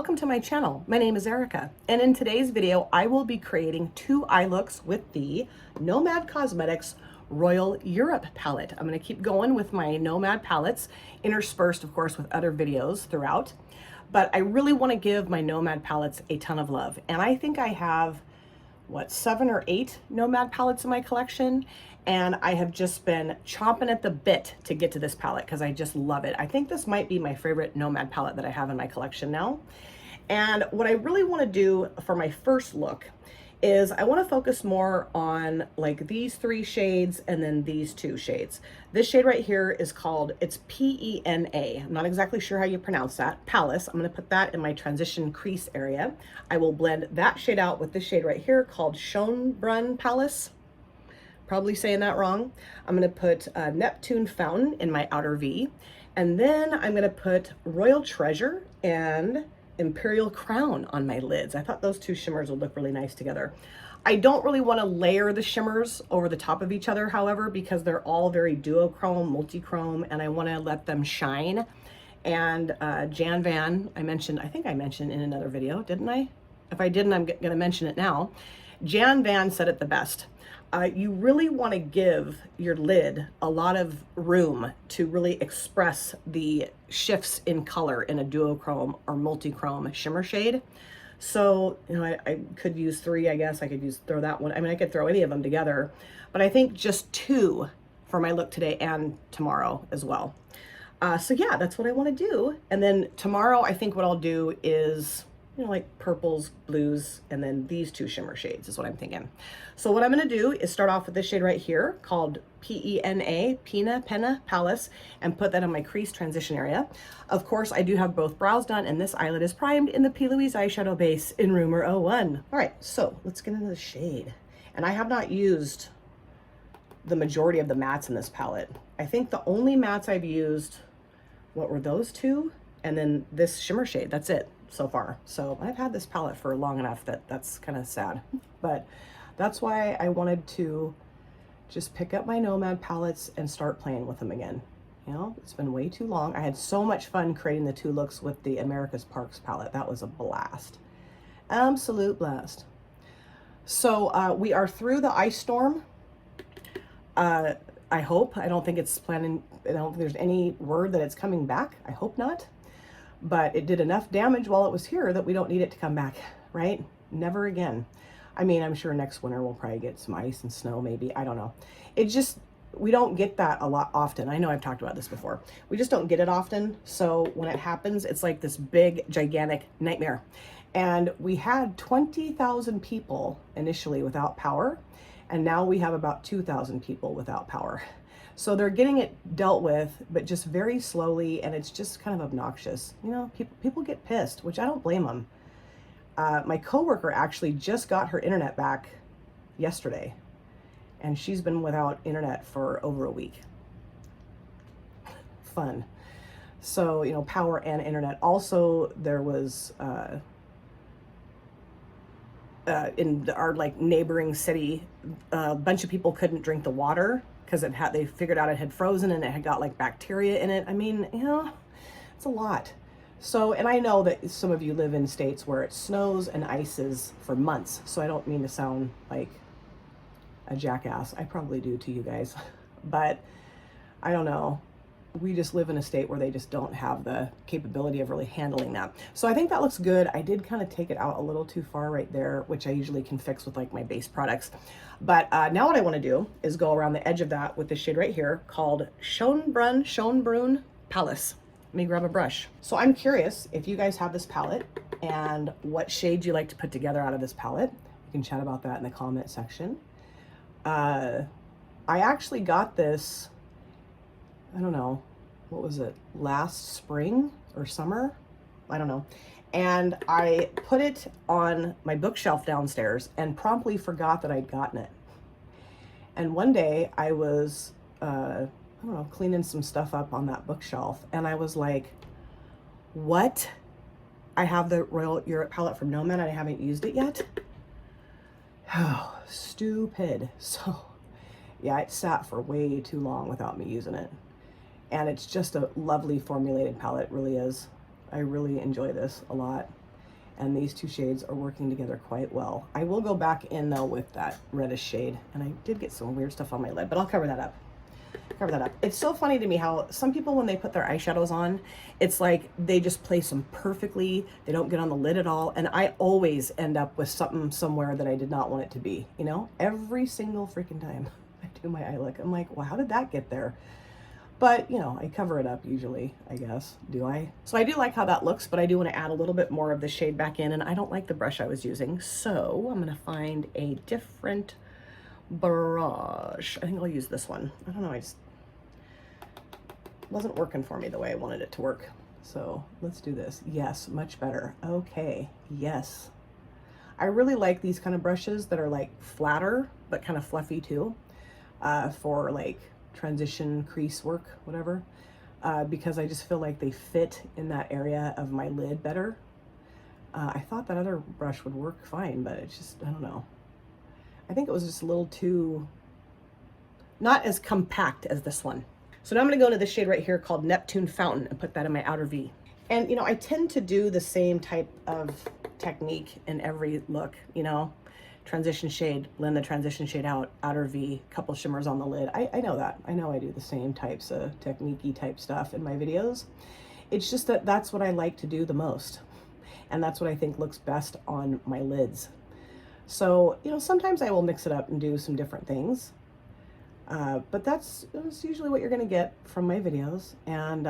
welcome to my channel. My name is Erica, and in today's video I will be creating 2 eye looks with the Nomad Cosmetics Royal Europe palette. I'm going to keep going with my Nomad palettes, interspersed of course with other videos throughout, but I really want to give my Nomad palettes a ton of love, and I think I have 7 or 8 Nomad palettes in my collection, and I have just been chomping at the bit to get to this palette because I just love it. I think this might be my favorite Nomad palette that I have in my collection now. And what I really want to do for my first look is I want to focus more on like these 3 shades and then these 2 shades. This shade right here is called, it's P-E-N-A. I'm not exactly sure how you pronounce that. Palace. I'm going to put that in my transition crease area. I will blend that shade out with this shade right here called Schönbrunn Palace. Probably saying that wrong. I'm going to put Neptune Fountain in my outer V. And then I'm going to put Royal Treasure and Imperial Crown on my lids. I thought those 2 shimmers would look really nice together. I don't really want to layer the shimmers over the top of each other, however, because they're all very duochrome, multi-chrome, and I want to let them shine. And Jan Van, I think I mentioned in another video, didn't I? If I didn't, I'm going to mention it now. Jan Van said it the best. You really want to give your lid a lot of room to really express the shifts in color in a duochrome or multi-chrome shimmer shade. So, you know, I could use 3, I guess. I could throw that one. I mean, I could throw any of them together, but I think just 2 for my look today and tomorrow as well. So yeah, that's what I want to do. And then tomorrow, I think what I'll do is, you know, like purples, blues, and then these 2 shimmer shades is what I'm thinking. So what I'm going to do is start off with this shade right here called P-E-N-A, Penna Palace, and put that in my crease transition area. Of course, I do have both brows done, and this eyelid is primed in the P. Louise eyeshadow base in Rumor 01. All right, so let's get into the shade. And I have not used the majority of the mattes in this palette. I think the only mattes I've used, what were those 2? And then this shimmer shade, that's it so far. So I've had this palette for long enough that that's kind of sad, but that's why I wanted to just pick up my Nomad palettes and start playing with them again. You know, it's been way too long. I had so much fun creating the 2 looks with the America's Parks palette. That was a blast, absolute blast. So we are through the ice storm. I hope. I don't think it's planning. I don't think there's any word that it's coming back. I hope not. But it did enough damage while it was here that we don't need it to come back, right? Never again. I mean, I'm sure next winter we'll probably get some ice and snow, maybe. I don't know. It just, we don't get that a lot often. I know I've talked about this before. We just don't get it often. So when it happens, it's like this big, gigantic nightmare. And we had 20,000 people initially without power. And now we have about 2,000 people without power. So they're getting it dealt with, but just very slowly, and it's just kind of obnoxious. You know, people get pissed, which I don't blame them. My coworker actually just got her internet back yesterday, and she's been without internet for over a week. Fun. So, you know, power and internet. Also, there was in our like neighboring city, a bunch of people couldn't drink the water because they figured out it had frozen and it had got like bacteria in it. I mean, you know, it's a lot. So, and I know that some of you live in states where it snows and ices for months. So I don't mean to sound like a jackass. I probably do to you guys, but I don't know. We just live in a state where they just don't have the capability of really handling that. So I think that looks good. I did kind of take it out a little too far right there, which I usually can fix with like my base products. But now what I want to do is go around the edge of that with this shade right here called Schönbrunn Palace. Let me grab a brush. So I'm curious if you guys have this palette and what shade you like to put together out of this palette. You can chat about that in the comment section. I actually got this, I don't know, what was it, last spring or summer? I don't know. And I put it on my bookshelf downstairs and promptly forgot that I'd gotten it. And one day I was, I don't know, cleaning some stuff up on that bookshelf, and I was like, what? I have the Royal Europe palette from Nomad and I haven't used it yet? Oh, stupid. So yeah, it sat for way too long without me using it. And it's just a lovely formulated palette, it really is. I really enjoy this a lot. And these two shades are working together quite well. I will go back in though with that reddish shade, and I did get some weird stuff on my lid, but I'll cover that up. It's so funny to me how some people, when they put their eyeshadows on, it's like they just place them perfectly. They don't get on the lid at all. And I always end up with something somewhere that I did not want it to be, you know, every single freaking time I do my eye look. I'm like, well, how did that get there? But, you know, I cover it up usually, I guess. Do I? So I do like how that looks, but I do want to add a little bit more of the shade back in, and I don't like the brush I was using. So I'm going to find a different brush. I think I'll use this one. I don't know, I just wasn't working for me the way I wanted it to work. So let's do this. Yes, much better. Okay, yes. I really like these kind of brushes that are like flatter, but kind of fluffy too, for like transition crease work, whatever, because I just feel like they fit in that area of my lid better. I thought that other brush would work fine, but it's just, I don't know. I think it was just a little too, not as compact as this one. So now I'm going to go into this shade right here called Neptune Fountain and put that in my outer V. And, you know, I tend to do the same type of technique in every look, you know, transition shade, blend the transition shade out, outer V, couple shimmers on the lid. I know that. I know I do the same types of technique-y type stuff in my videos. It's just that that's what I like to do the most. And that's what I think looks best on my lids. So, you know, sometimes I will mix it up and do some different things. But that's usually what you're going to get from my videos. And,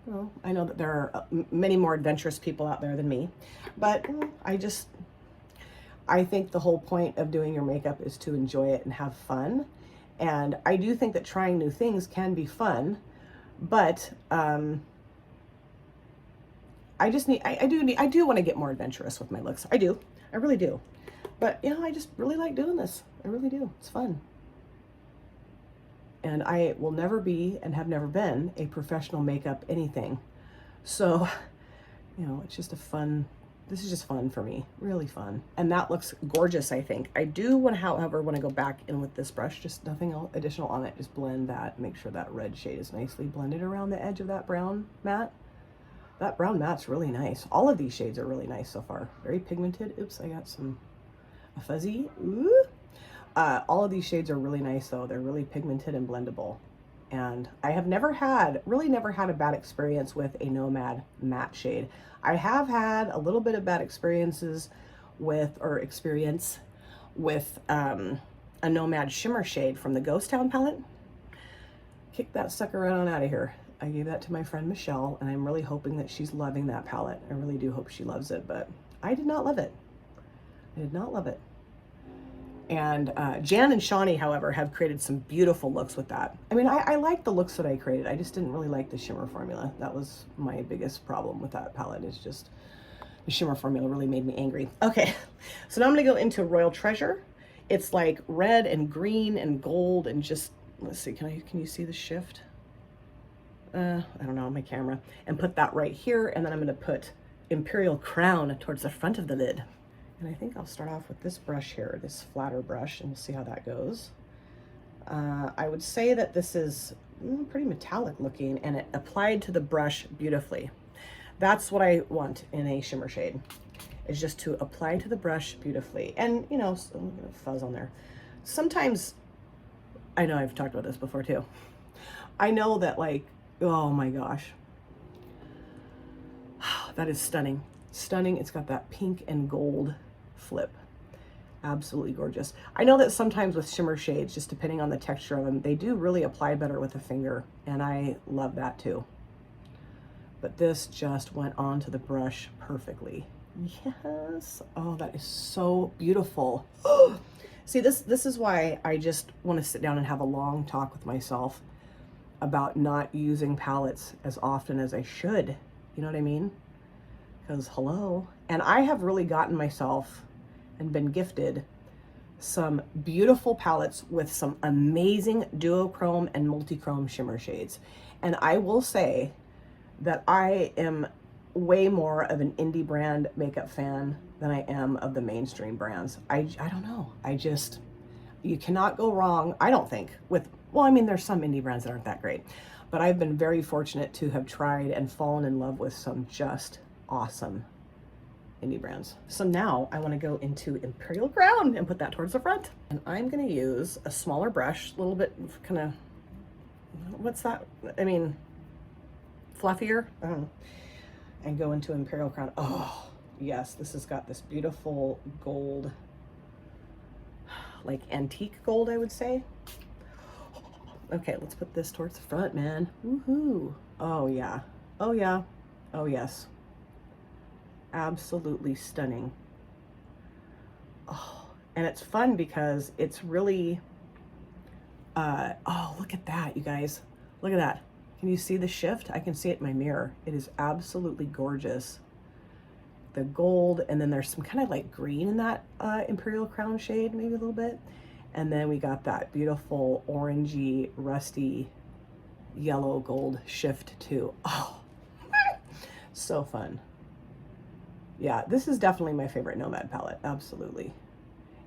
you know, I know that there are many more adventurous people out there than me, but I think the whole point of doing your makeup is to enjoy it and have fun. And I do think that trying new things can be fun, but, I do want to get more adventurous with my looks. I really do. But, you know, I just really like doing this. I really do. It's fun. And I will never be and have never been a professional makeup anything. So, you know, it's just this is just fun for me, really fun. And that looks gorgeous, I think. I do want to, however, want to go back in with this brush, just nothing additional on it. Just blend that, make sure that red shade is nicely blended around the edge of that brown matte. That brown matte's really nice. All of these shades are really nice so far. Very pigmented. Oops, I got a fuzzy. Ooh. All of these shades are really nice though. They're really pigmented and blendable. And I have really never had a bad experience with a Nomad matte shade. I have had a little bit of bad experience with a Nomad shimmer shade from the Ghost Town palette. Kick that sucker right on out of here. I gave that to my friend Michelle, and I'm really hoping that she's loving that palette. I really do hope she loves it, but I did not love it. I did not love it. And Jan and Shawnee, however, have created some beautiful looks with that. I mean, I like the looks that I created. I just didn't really like the shimmer formula. That was my biggest problem with that palette, is just the shimmer formula really made me angry. Okay, so now I'm gonna go into Royal Treasure. It's like red and green and gold and just, let's see, can you see the shift? I don't know, my camera. And put that right here, and then I'm gonna put Imperial Crown towards the front of the lid. And I think I'll start off with this brush here, this flatter brush, and we'll see how that goes. I would say that this is pretty metallic looking, and it applied to the brush beautifully. That's what I want in a shimmer shade, is just to apply to the brush beautifully. And, you know, a little bit of fuzz on there. Sometimes, I know I've talked about this before too. I know that, like, oh my gosh, that is stunning. Stunning. It's got that pink and gold flip. Absolutely gorgeous. I know that sometimes with shimmer shades, just depending on the texture of them, they do really apply better with a finger, and I love that too. But this just went onto the brush perfectly. Yes. Oh, that is so beautiful. See, this is why I just want to sit down and have a long talk with myself about not using palettes as often as I should. You know what I mean? Because hello. And I have really gotten myself and been gifted some beautiful palettes with some amazing duochrome and multichrome shimmer shades. And I will say that I am way more of an indie brand makeup fan than I am of the mainstream brands. I don't know. You cannot go wrong, I don't think, with, well, I mean, there's some indie brands that aren't that great, but I've been very fortunate to have tried and fallen in love with some just awesome indie brands. So now I want to go into Imperial Crown and put that towards the front. And I'm going to use a smaller brush, a little bit kind of, what's that? I mean, fluffier. I don't know. And go into Imperial Crown. Oh, yes, this has got this beautiful gold, like antique gold, I would say. Okay, let's put this towards the front, man. Woohoo. Oh, yeah. Oh, yeah. Oh, yes. Absolutely stunning. Oh, and it's fun because it's really, oh, look at that, you guys. Look at that. Can you see the shift? I can see it in my mirror. It is absolutely gorgeous. The gold, and then there's some kind of like green in that Imperial Crown shade, maybe a little bit. And then we got that beautiful orangey, rusty, yellow gold shift too. Oh, so fun. Yeah, this is definitely my favorite Nomad palette, absolutely.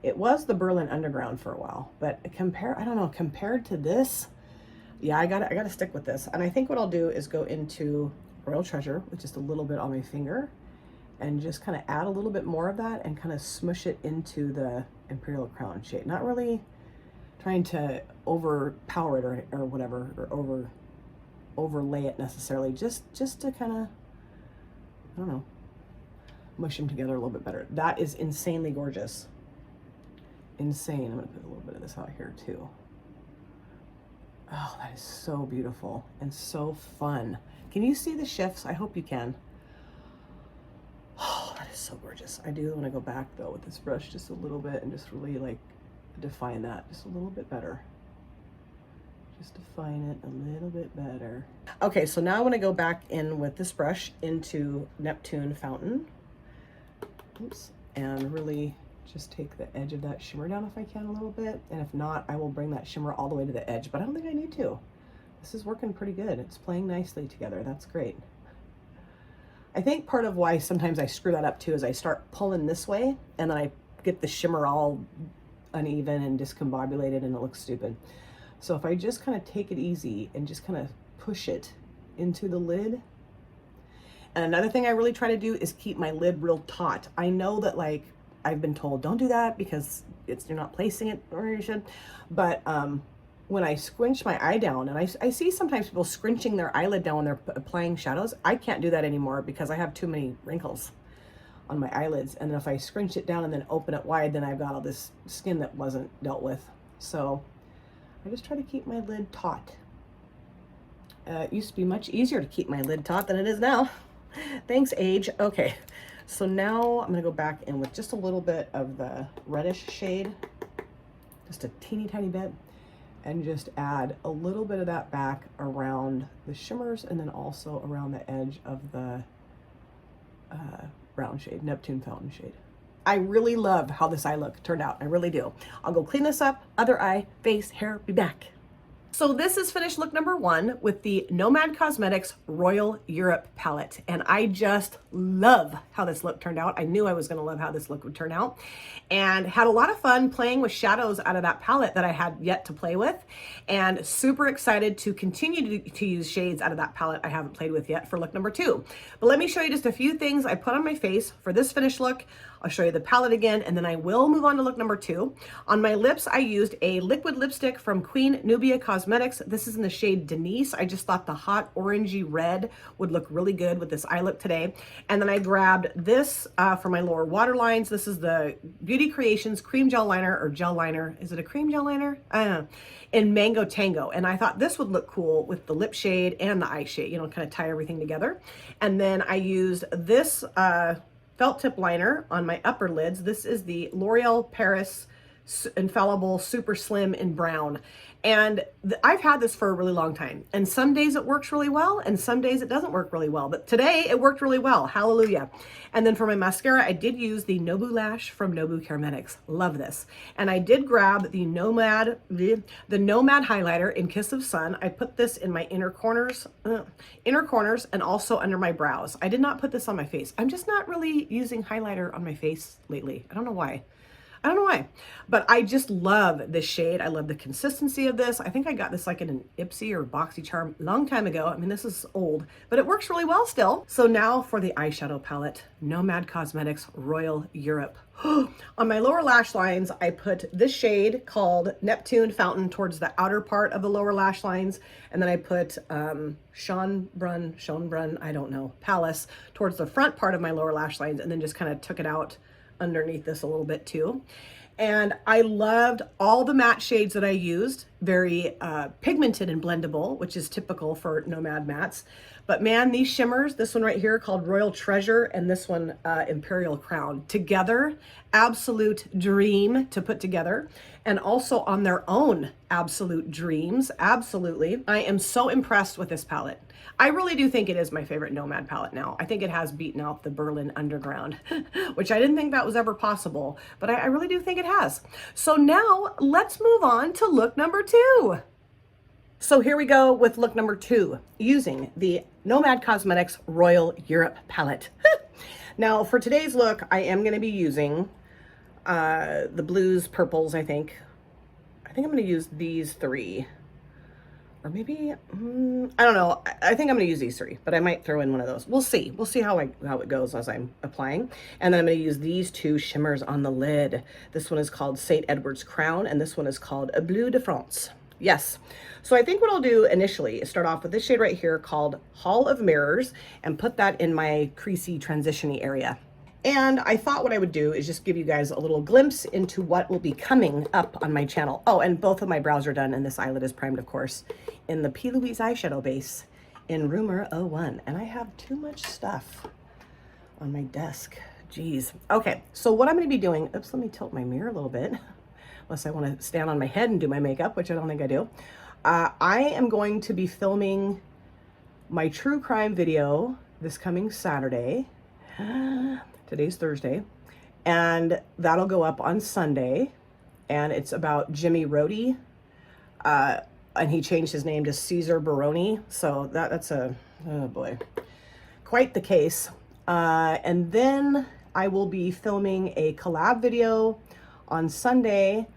It was the Berlin Underground for a while, but I don't know, compared to this, yeah, I gotta stick with this. And I think what I'll do is go into Royal Treasure with just a little bit on my finger and just kind of add a little bit more of that and kind of smush it into the Imperial Crown shade. Not really trying to overpower it or whatever, or overlay it necessarily, just to kind of, I don't know, mush them together a little bit better. That is insanely gorgeous. Insane. I'm gonna put a little bit of this out here too. Oh, that is so beautiful and so fun. Can you see the shifts? I hope you can. Oh, that is so gorgeous. I do want to go back though with this brush just a little bit and just really like define that just a little bit better. Just define it a little bit better. Okay, so now I want to go back in with this brush into Neptune Fountain. Oops. And really just take the edge of that shimmer down if I can a little bit. And if not, I will bring that shimmer all the way to the edge, but I don't think I need to. This is working pretty good. It's playing nicely together. That's great. I think part of why sometimes I screw that up too is I start pulling this way and then I get the shimmer all uneven and discombobulated and it looks stupid. So if I just kind of take it easy and just kind of push it into the lid. And another thing I really try to do is keep my lid real taut. I know that like I've been told don't do that because you're not placing it where you should. But when I squinch my eye down, and I see sometimes people scrunching their eyelid down when they're applying shadows. I can't do that anymore because I have too many wrinkles on my eyelids. And then if I scrunch it down and then open it wide, then I've got all this skin that wasn't dealt with. So I just try to keep my lid taut. It used to be much easier to keep my lid taut than it is now. Thanks, age. Okay, so now I'm gonna go back in with just a little bit of the reddish shade, just a teeny tiny bit, and just add a little bit of that back around the shimmers and then also around the edge of the brown shade, Neptune Fountain shade. I really love how this eye look turned out. I really do. I'll go clean this up, other eye, face, hair, be back. So this is finished look number 1 with the Nomad Cosmetics Royal Europe palette. And I just love how this look turned out. I knew I was gonna love how this look would turn out. And had a lot of fun playing with shadows out of that palette that I had yet to play with. And super excited to continue to use shades out of that palette I haven't played with yet for look number 2. But let me show you just a few things I put on my face for this finished look. I'll show you the palette again, and then I will move on to look number 2. On my lips, I used a liquid lipstick from Queen Nubia Cosmetics. This is in the shade Denise. I just thought the hot orangey red would look really good with this eye look today. And then I grabbed this for my lower waterlines. This is the Beauty Creations Cream Gel Liner, or Gel Liner. Is it a cream gel liner? I don't know. In Mango Tango. And I thought this would look cool with the lip shade and the eye shade, you know, kind of tie everything together. And then I used this felt tip liner on my upper lids. This is the L'Oreal Paris Infallible Super Slim in brown. And I've had this for a really long time. And some days it works really well, and some days it doesn't work really well. But today it worked really well. Hallelujah. And then for my mascara, I did use the Nobu Lash from Nobu Cosmetics. Love this. And I did grab the Nomad highlighter in Kiss of Sun. I put this in my inner corners and also under my brows. I did not put this on my face. I'm just not really using highlighter on my face lately. I don't know why. I don't know why, but I just love this shade. I love the consistency of this. I think I got this like in an Ipsy or BoxyCharm long time ago. I mean, this is old, but it works really well still. So now for the eyeshadow palette, Nomad Cosmetics Royal Europe. On my lower lash lines, I put this shade called Neptune Fountain towards the outer part of the lower lash lines. And then I put Schönbrunn, I don't know, Palace towards the front part of my lower lash lines, and then just kind of took it out underneath this a little bit too. And I loved all the matte shades that I used, very pigmented and blendable, which is typical for Nomad mattes. But man, these shimmers, this one right here called Royal Treasure and this one Imperial Crown, together, absolute dream to put together. And also on their own, absolute dreams, absolutely. I am so impressed with this palette. I really do think it is my favorite Nomad palette now. I think it has beaten out the Berlin Underground, which I didn't think that was ever possible, but I really do think it has. So now let's move on to look number 2. So here we go with look number 2, using the Nomad Cosmetics Royal Europe palette. Now for today's look, I am going to be using the blues, purples, I think. I'm going to use these 3. Or maybe, I don't know. I think I'm going to use these 3, but I might throw in one of those. We'll see. We'll see how it goes as I'm applying. And then I'm going to use these 2 shimmers on the lid. This one is called St. Edward's Crown, and this one is called A Bleu de France. Yes. So I think what I'll do initially is start off with this shade right here called Hall of Mirrors and put that in my creasy transition-y area. And I thought what I would do is just give you guys a little glimpse into what will be coming up on my channel. Oh, and both of my brows are done, and this eyelid is primed, of course, in the P. Louise eyeshadow base in Rumor 01. And I have too much stuff on my desk. Jeez. Okay, so what I'm going to be doing, oops, let me tilt my mirror a little bit, unless I want to stand on my head and do my makeup, which I don't think I do. I am going to be filming my true crime video this coming Saturday. Today's Thursday, and that'll go up on Sunday, and it's about Jimmy Rohde, and he changed his name to Caesar Baroni, so that's a, oh boy, quite the case. And then I will be filming a collab video on Sunday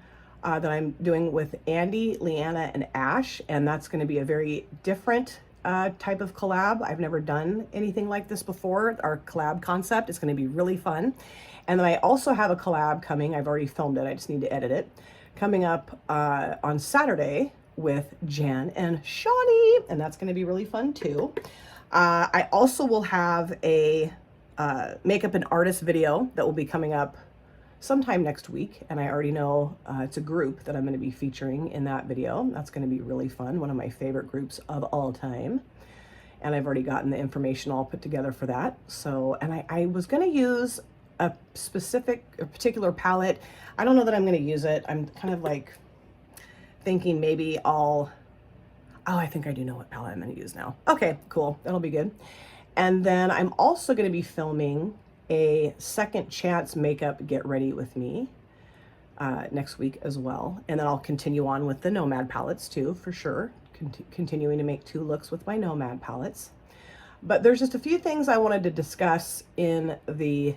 that I'm doing with Andy, Leanna, and Ash, and that's going to be a very different type of collab. I've never done anything like this before. Our collab concept is going to be really fun. And then I also have a collab coming. I've already filmed it. I just need to edit it. Coming up on Saturday with Jan and Shawnee. And that's going to be really fun too. I also will have a makeup and artist video that will be coming up sometime next week, and I already know it's a group that I'm going to be featuring in that video. That's going to be really fun, one of my favorite groups of all time, and I've already gotten the information all put together for that. So, and I was going to use a particular palette. I don't know that I'm going to use it. I'm kind of like thinking maybe oh, I think I do know what palette I'm going to use now. Okay, cool. That'll be good. And then I'm also going to be filming a second chance makeup get ready with me next week as well. And then I'll continue on with the Nomad palettes too, for sure. Continuing to make 2 looks with my Nomad palettes. But there's just a few things I wanted to discuss in the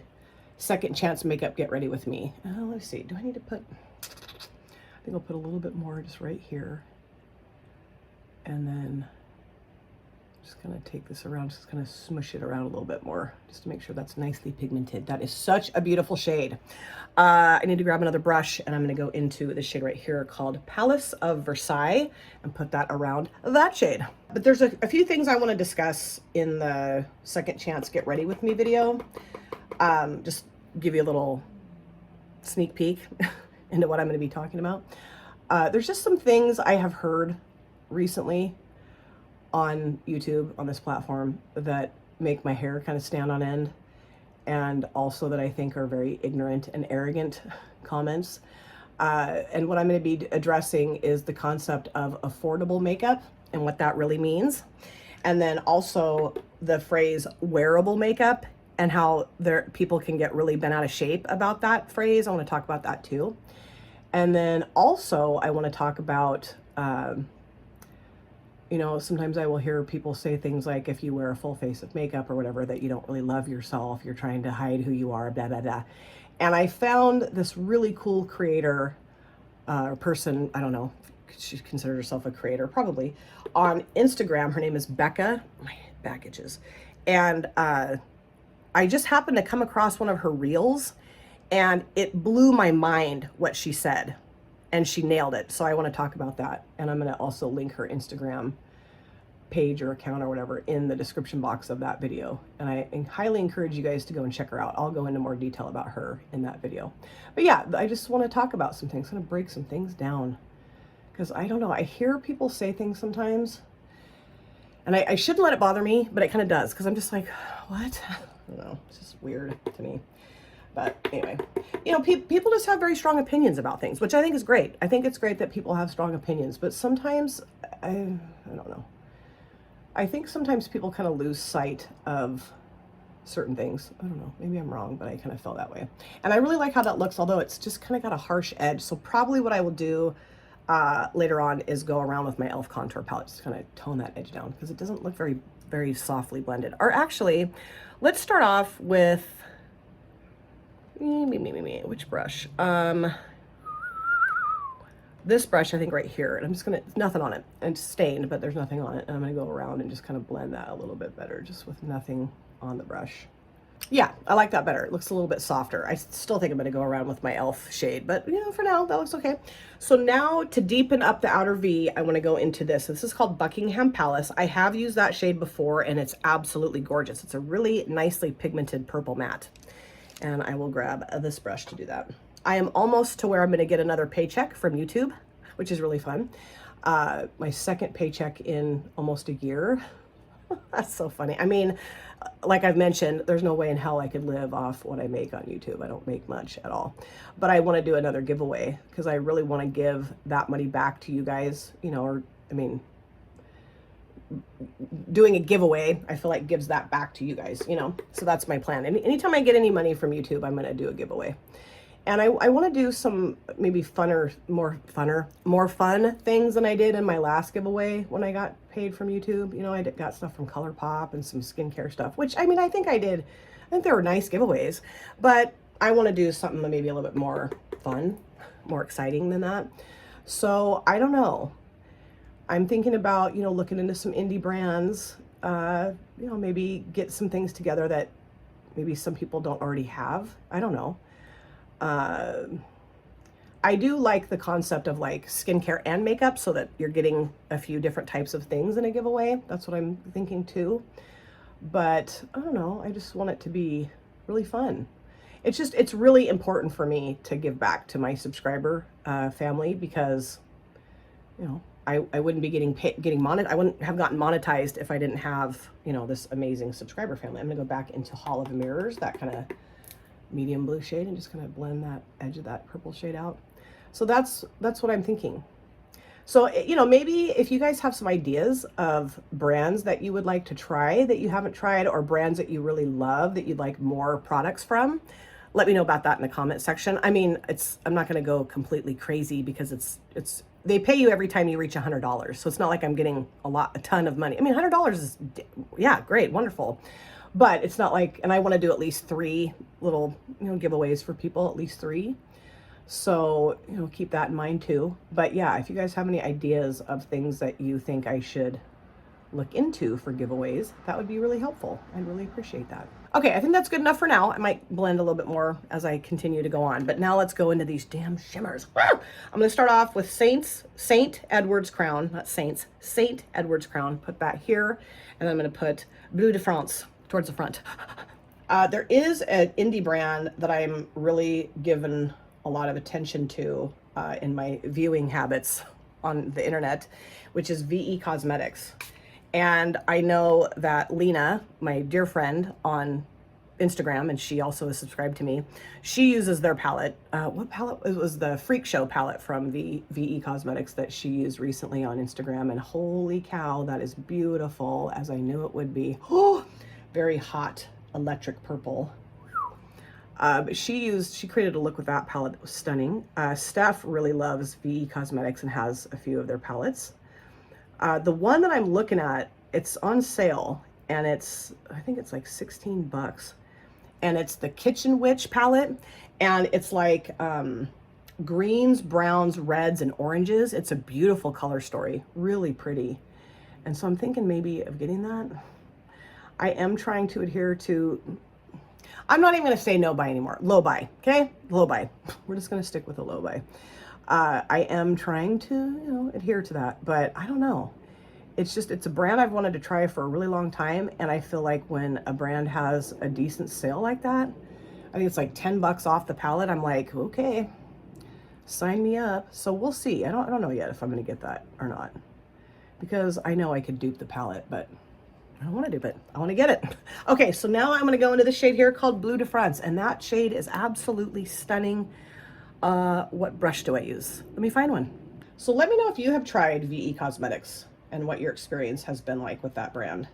second chance makeup get ready with me. Let's see, do I need to put, I think I'll put a little bit more just right here. And then just gonna take this around, just gonna smush it around a little bit more, just to make sure that's nicely pigmented. That is such a beautiful shade. I need to grab another brush, and I'm gonna go into the shade right here called Palace of Versailles and put that around that shade. But there's a few things I wanna discuss in the second chance get ready with me video. Just give you a little sneak peek into what I'm gonna be talking about. There's just some things I have heard recently on YouTube, on this platform, that make my hair kind of stand on end, and also that I think are very ignorant and arrogant comments. And what I'm going to be addressing is the concept of affordable makeup and what that really means. And then also the phrase wearable makeup and how people can get really bent out of shape about that phrase. I want to talk about that too. And then also I want to talk about you know, sometimes I will hear people say things like, if you wear a full face of makeup or whatever, that you don't really love yourself, you're trying to hide who you are, blah, blah, blah. And I found this really cool creator, or person, I don't know, she considers herself a creator, probably, on Instagram. Her name is Becca, my baggages. And I just happened to come across one of her reels, and it blew my mind what she said, and she nailed it. So I want to talk about that. And I'm going to also link her Instagram page or account or whatever in the description box of that video. And I highly encourage you guys to go and check her out. I'll go into more detail about her in that video. But yeah, I just want to talk about some things. I'm going to break some things down, because I don't know, I hear people say things sometimes, and I shouldn't let it bother me, but it kind of does, because I'm just like, what? I don't know, it's just weird to me. But anyway, you know, people just have very strong opinions about things, which I think is great. I think it's great that people have strong opinions, but sometimes, I don't know. I think sometimes people kind of lose sight of certain things. I don't know, maybe I'm wrong, but I kind of felt that way. And I really like how that looks, although it's just kind of got a harsh edge. So probably what I will do later on is go around with my e.l.f. contour palette, just kind of tone that edge down, because it doesn't look very, very softly blended. Or actually, let's start off with, which brush? This brush, I think right here, and I'm just gonna, nothing on it, and it's stained, but there's nothing on it, and I'm gonna go around and just kind of blend that a little bit better, just with nothing on the brush. Yeah, I like that better. It looks a little bit softer. I still think I'm gonna go around with my e.l.f. shade, but you know, for now, that looks okay. So now to deepen up the outer V, I wanna go into this. This is called Buckingham Palace. I have used that shade before, and it's absolutely gorgeous. It's a really nicely pigmented purple matte. And I will grab this brush to do that. I am almost to where I'm gonna get another paycheck from YouTube, which is really fun. My second paycheck in almost a year. That's so funny. I mean, like I've mentioned, there's no way in hell I could live off what I make on YouTube. I don't make much at all. But I want to do another giveaway, because I really want to give that money back to you guys, you know, or, I mean, doing a giveaway, I feel like gives that back to you guys, you know? So that's my plan. Anytime I get any money from YouTube, I'm going to do a giveaway. And I want to do some maybe more fun things than I did in my last giveaway when I got paid from YouTube. You know, I got stuff from ColourPop and some skincare stuff, which, I mean, I think I did. I think they were nice giveaways, but I want to do something maybe a little bit more fun, more exciting than that. So I don't know. I'm thinking about, you know, looking into some indie brands, you know, maybe get some things together that maybe some people don't already have. I don't know. I do like the concept of like skincare and makeup, so that you're getting a few different types of things in a giveaway. That's what I'm thinking too. But I don't know, I just want it to be really fun. It's really important for me to give back to my subscriber family, because, you know, I wouldn't be I wouldn't have gotten monetized if I didn't have, you know, this amazing subscriber family. I'm gonna go back into Hall of Mirrors, that kind of medium blue shade, and just kind of blend that edge of that purple shade out. So that's what I'm thinking. So, you know, maybe if you guys have some ideas of brands that you would like to try that you haven't tried, or brands that you really love that you'd like more products from, let me know about that in the comment section. I mean, I'm not going to go completely crazy, because they pay you every time you reach $100. So it's not like I'm getting a ton of money. I mean, $100 is, yeah, great, wonderful. But it's not like, and I want to do at least 3 little, you know, giveaways for people, at least 3. So, you know, keep that in mind too. But yeah, if you guys have any ideas of things that you think I should look into for giveaways, that would be really helpful. I'd really appreciate that. Okay, I think that's good enough for now. I might blend a little bit more as I continue to go on, but now let's go into these damn shimmers. I'm gonna start off with St. Edward's Crown, not Saints, St. Edward's Crown. Put that here, and I'm gonna put Bleu de France towards the front. There is an indie brand that I'm really given a lot of attention to in my viewing habits on the internet, which is VE Cosmetics. And I know that Lena, my dear friend on Instagram, and she also is subscribed to me, she uses their palette. What palette? It was the Freak Show palette from VE Cosmetics that she used recently on Instagram. And holy cow, that is beautiful, as I knew it would be. Oh, very hot electric purple. But she created a look with that palette that was stunning. Steph really loves VE Cosmetics and has a few of their palettes. The one that I'm looking at, it's on sale, and I think it's like $16. and it's the Kitchen Witch palette, and it's like greens, browns, reds, and oranges. It's a beautiful color story, really pretty. And so I'm thinking maybe of getting that. I am trying to adhere to, I'm not even going to say no buy anymore. Low buy, okay? Low buy. We're just going to stick with a low buy. I am trying to, you know, adhere to that, but I don't know. It's a brand I've wanted to try for a really long time. And I feel like when a brand has a decent sale like that, I think it's like 10 bucks off the palette. I'm like, okay, sign me up. So we'll see. I don't know yet if I'm going to get that or not, because I know I could dupe the palette, but I don't want to dupe it. I want to get it. Okay, so now I'm going to go into the shade here called Bleu de France, and that shade is absolutely stunning. What brush do I use? Let me find one. So let me know if you have tried VE Cosmetics and what your experience has been like with that brand.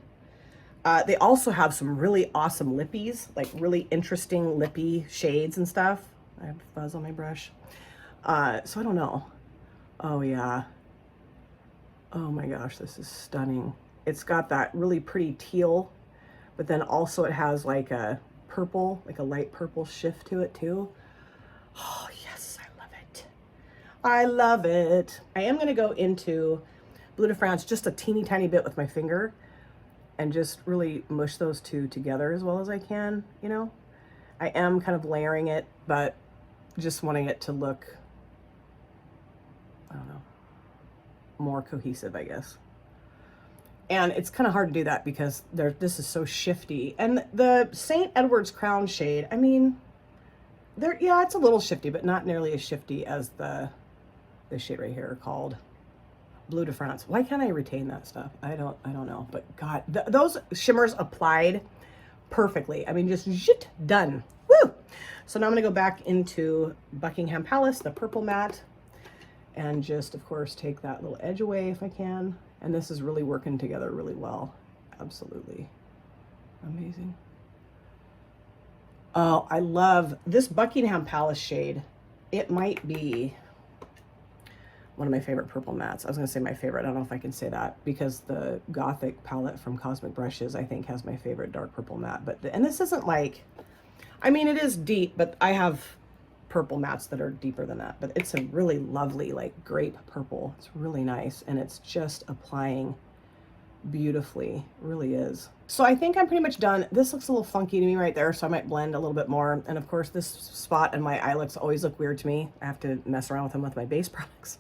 They also have some really awesome lippies, like really interesting lippy shades and stuff. I have fuzz on my brush. So I don't know. Oh yeah. Oh my gosh, this is stunning. It's got that really pretty teal, but then also it has like a purple, like a light purple shift to it too. Oh yes, I love it. I love it. I am gonna go into Bleu de France just a teeny tiny bit with my finger and just really mush those two together as well as I can, you know? I am kind of layering it, but just wanting it to look, I don't know, more cohesive, I guess. And it's kind of hard to do that because this is so shifty. And the St. Edward's Crown shade, I mean, yeah, it's a little shifty, but not nearly as shifty as this shade right here called Bleu de France. Why can't I retain that stuff? I don't know. But God, those shimmers applied perfectly. I mean, just zhit, done. Woo! So now I'm gonna go back into Buckingham Palace, the purple matte, and just, of course, take that little edge away if I can. And this is really working together really well. Absolutely amazing. Oh, I love this Buckingham Palace shade. It might be one of my favorite purple mattes. I was gonna say my favorite. I don't know if I can say that because the Gothic palette from Cosmic Brushes, I think, has my favorite dark purple matte. But and this isn't like, I mean, it is deep, but I have purple mattes that are deeper than that. But it's a really lovely, like, grape purple. It's really nice, and it's just applying beautifully. It really is. So I think I'm pretty much done. This looks a little funky to me right there, so I might blend a little bit more. And of course, this spot in my eye looks always look weird to me. I have to mess around with them with my base products.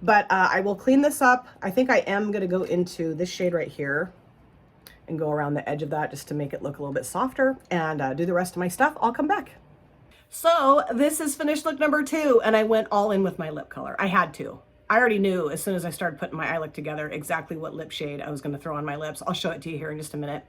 But I will clean this up. I think I am going to go into this shade right here and go around the edge of that just to make it look a little bit softer and do the rest of my stuff. I'll come back. So this is finished look number 2, and I went all in with my lip color. I had to. I already knew as soon as I started putting my eye look together exactly what lip shade I was going to throw on my lips. I'll show it to you here in just a minute.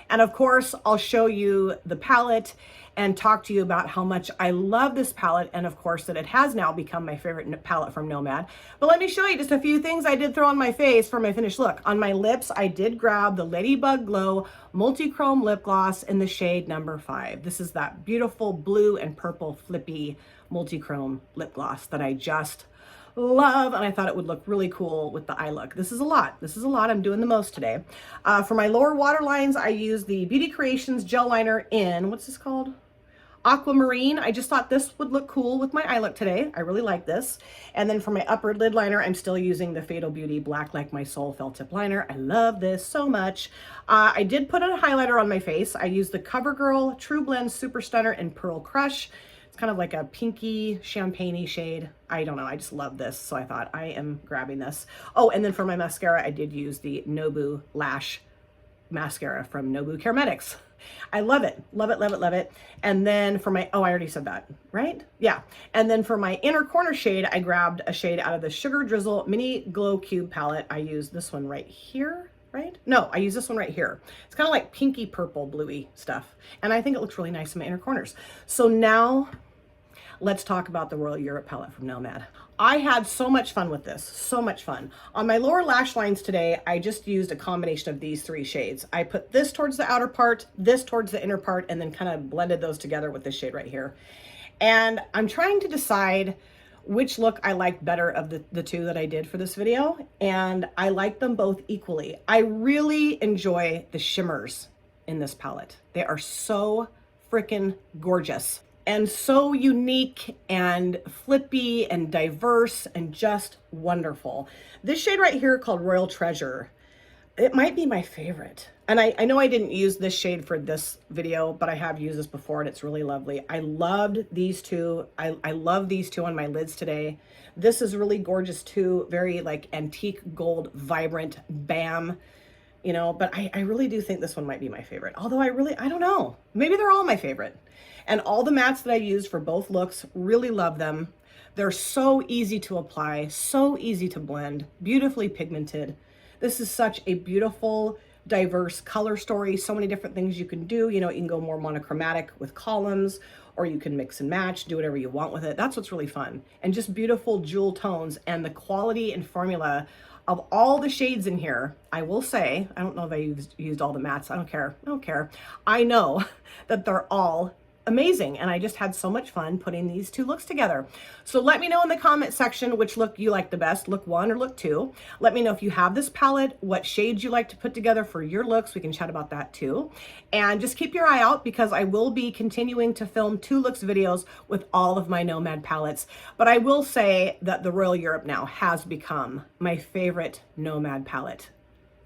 And of course, I'll show you the palette and talk to you about how much I love this palette, and of course that it has now become my favorite palette from Nomad. But let me show you just a few things I did throw on my face for my finished look. On my lips, I did grab the Ladybug Glow Multi-Chrome Lip Gloss in the shade number 5. This is that beautiful blue and purple flippy multi-chrome lip gloss that I just love, and I thought it would look really cool with the eye look. This is a lot. This is a lot. I'm doing the most today. For my lower waterlines, I use the Beauty Creations Gel Liner in, what's this called? Aquamarine. I just thought this would look cool with my eye look today. I really like this. And then for my upper lid liner, I'm still using the Fatal Beauty Black Like My Soul Felt Tip Liner. I love this so much. I did put a highlighter on my face. I used the CoverGirl True Blend Super Stunner in Pearl Crush. It's kind of like a pinky champagne-y shade. I don't know, I just love this, so I thought I am grabbing this. Oh, and then for my mascara, I did use the Nobu Lash Mascara from Nobu Cosmetics. I love it, love it, love it, love it. And then for my, oh, I already said that, right? Yeah. And then for my inner corner shade, I grabbed a shade out of the Sugar Drizzle Mini Glow Cube palette. I used this one right here. Right? No, I use this one right here. It's kind of like pinky purple bluey stuff. And I think it looks really nice in my inner corners. So now let's talk about the Royal Europe palette from Nomad. I had so much fun with this, so much fun. On my lower lash lines today, I just used a combination of these 3 shades. I put this towards the outer part, this towards the inner part, and then kind of blended those together with this shade right here. And I'm trying to decide which look I like better of the 2 that I did for this video, and I like them both equally. I really enjoy the shimmers in this palette. They are so freaking gorgeous and so unique and flippy and diverse and just wonderful. This shade right here called Royal Treasure, it might be my favorite. And I know I didn't use this shade for this video, but I have used this before and it's really lovely. I loved these two. I love these two on my lids today. This is really gorgeous too. Very like antique gold, vibrant, bam. You know, but I really do think this one might be my favorite. Although I don't know. Maybe they're all my favorite. And all the mattes that I used for both looks, really love them. They're so easy to apply, so easy to blend, beautifully pigmented. This is such a beautiful, diverse color story. So many different things you can do. You know, you can go more monochromatic with columns, or you can mix and match, do whatever you want with it. That's what's really fun. And just beautiful jewel tones, and the quality and formula of all the shades in here. I will say, I don't know if I used all the mattes. I don't care. I know that they're all amazing, and I just had so much fun putting these two looks together. So let me know in the comment section which look you like the best, look 1 or look 2. Let me know if you have this palette, what shades you like to put together for your looks. We can chat about that too. And just keep your eye out, because I will be continuing to film 2 looks videos with all of my Nomad palettes. But I will say that the Royal Europe now has become my favorite Nomad palette.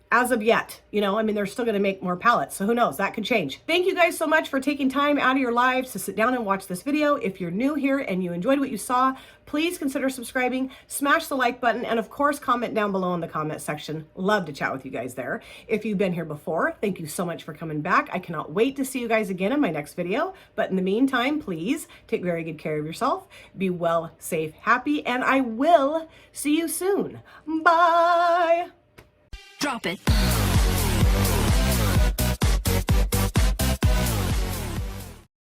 As of yet, you know, I mean, they're still going to make more palettes, so who knows, that could change. Thank you guys so much for taking time out of your lives to sit down and watch this video. If you're new here and you enjoyed what you saw, please consider subscribing, smash the like button, and of course, comment down below in the comment section. Love to chat with you guys there. If you've been here before, thank you so much for coming back. I cannot wait to see you guys again in my next video. But in the meantime, please take very good care of yourself. Be well, safe, happy, and I will see you soon. Bye. Drop it.